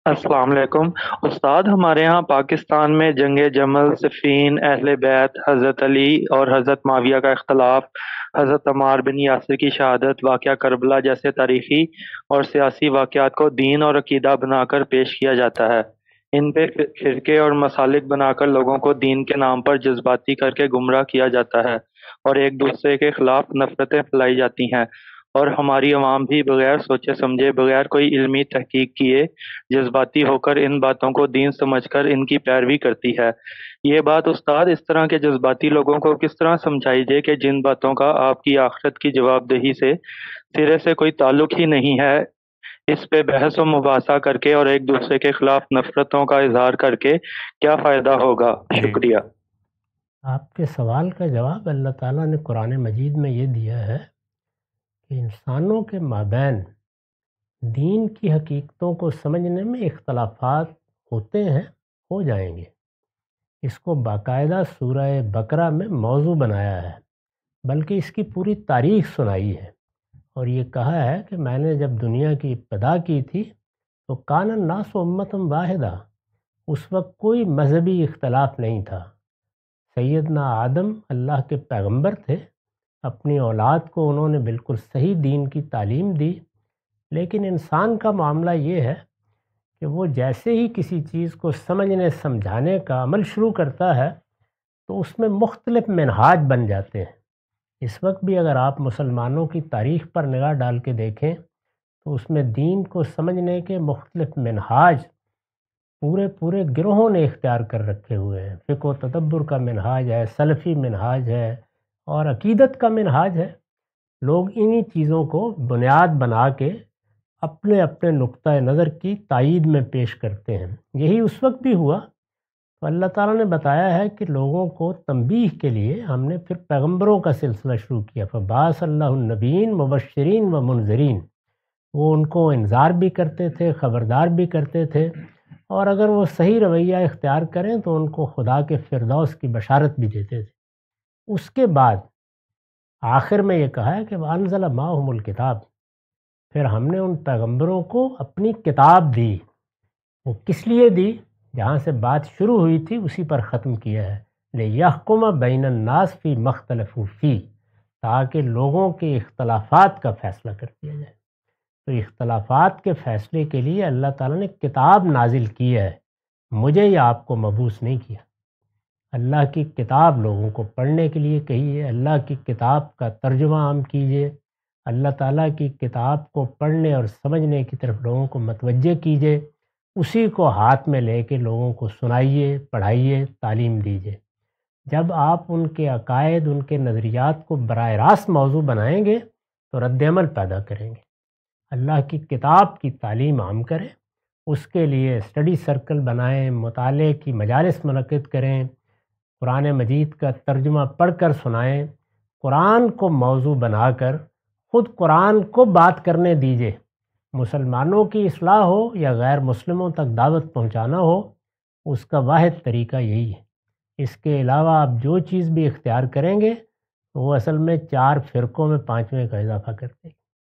السلام علیکم استاد، ہمارے ہاں پاکستان میں جنگ جمل، صفین، اہل بیت، حضرت علی اور حضرت معاویہ کا اختلاف، حضرت عمار بن یاسر کی شہادت، واقعہ کربلا جیسے تاریخی اور سیاسی واقعات کو دین اور عقیدہ بنا کر پیش کیا جاتا ہے۔ ان پہ فرقے اور مسالک بنا کر لوگوں کو دین کے نام پر جذباتی کر کے گمراہ کیا جاتا ہے اور ایک دوسرے کے خلاف نفرتیں پھیلائی جاتی ہیں، اور ہماری عوام بھی بغیر سوچے سمجھے، بغیر کوئی علمی تحقیق کیے، جذباتی ہو کر ان باتوں کو دین سمجھ کر ان کی پیروی کرتی ہے۔ یہ بات استاد اس طرح کے جذباتی لوگوں کو کس طرح سمجھائی جائے کہ جن باتوں کا آپ کی آخرت کی جواب دہی سے سرے سے کوئی تعلق ہی نہیں ہے، اس پہ بحث و مباحثہ کر کے اور ایک دوسرے کے خلاف نفرتوں کا اظہار کر کے کیا فائدہ ہوگا؟ جی، شکریہ۔ آپ کے سوال کا جواب اللہ تعالیٰ نے قرآن مجید میں یہ دیا ہے کہ انسانوں کے مابین دین کی حقیقتوں کو سمجھنے میں اختلافات ہوتے ہیں، ہو جائیں گے۔ اس کو باقاعدہ سورہ بقرہ میں موضوع بنایا ہے، بلکہ اس کی پوری تاریخ سنائی ہے، اور یہ کہا ہے کہ میں نے جب دنیا کی ابتدا کی تھی تو کان الناس امۃ واحدہ، اس وقت کوئی مذہبی اختلاف نہیں تھا۔ سیدنا آدم اللہ کے پیغمبر تھے، اپنی اولاد کو انہوں نے بالکل صحیح دین کی تعلیم دی، لیکن انسان کا معاملہ یہ ہے کہ وہ جیسے ہی کسی چیز کو سمجھنے سمجھانے کا عمل شروع کرتا ہے تو اس میں مختلف منہاج بن جاتے ہیں۔ اس وقت بھی اگر آپ مسلمانوں کی تاریخ پر نگاہ ڈال کے دیکھیں تو اس میں دین کو سمجھنے کے مختلف منہاج پورے پورے گروہوں نے اختیار کر رکھے ہوئے ہیں۔ فقہ و تدبر کا منہاج ہے، سلفی منہاج ہے، اور عقیدت کا منہاج ہے۔ لوگ انہی چیزوں کو بنیاد بنا کے اپنے اپنے نقطہ نظر کی تائید میں پیش کرتے ہیں۔ یہی اس وقت بھی ہوا، تو اللہ تعالیٰ نے بتایا ہے کہ لوگوں کو تنبیہ کے لیے ہم نے پھر پیغمبروں کا سلسلہ شروع کیا، فبعث اللہ النبیین مبشرین و منذرین۔ وہ ان کو انذار بھی کرتے تھے، خبردار بھی کرتے تھے، اور اگر وہ صحیح رویہ اختیار کریں تو ان کو خدا کے فردوس کی بشارت بھی دیتے تھے۔ اس کے بعد آخر میں یہ کہا ہے کہ وَأَنزَلَ مَعَهُمُ الْكِتَابَ، پھر ہم نے ان پیغمبروں کو اپنی کتاب دی۔ وہ کس لیے دی؟ جہاں سے بات شروع ہوئی تھی اسی پر ختم کیا ہے، لِيَحْكُمَ بَيْنَ النَّاسِ فِي مَا اخْتَلَفُوا فِيهِ، تاکہ لوگوں کے اختلافات کا فیصلہ کر دیا جائے۔ تو اختلافات کے فیصلے کے لیے اللہ تعالیٰ نے کتاب نازل کی ہے، مجھے یا آپ کو مبعوث نہیں کیا۔ اللہ کی کتاب لوگوں کو پڑھنے کے لیے کہی ہے، اللہ کی کتاب کا ترجمہ عام کیجیے، اللہ تعالیٰ کی کتاب کو پڑھنے اور سمجھنے کی طرف لوگوں کو متوجہ کیجیے، اسی کو ہاتھ میں لے کے لوگوں کو سنائیے، پڑھائیے، تعلیم دیجیے۔ جب آپ ان کے عقائد، ان کے نظریات کو براہ راست موضوع بنائیں گے تو رد عمل پیدا کریں گے۔ اللہ کی کتاب کی تعلیم عام کریں، اس کے لیے اسٹڈی سرکل بنائیں، مطالعے کی مجالس منعقد کریں، قرآن مجید کا ترجمہ پڑھ کر سنائیں، قرآن کو موضوع بنا کر خود قرآن کو بات کرنے دیجیے۔ مسلمانوں کی اصلاح ہو یا غیر مسلموں تک دعوت پہنچانا ہو، اس کا واحد طریقہ یہی ہے۔ اس کے علاوہ آپ جو چیز بھی اختیار کریں گے وہ اصل میں 4 فرقوں میں 5ویں کا اضافہ کرتے ہیں۔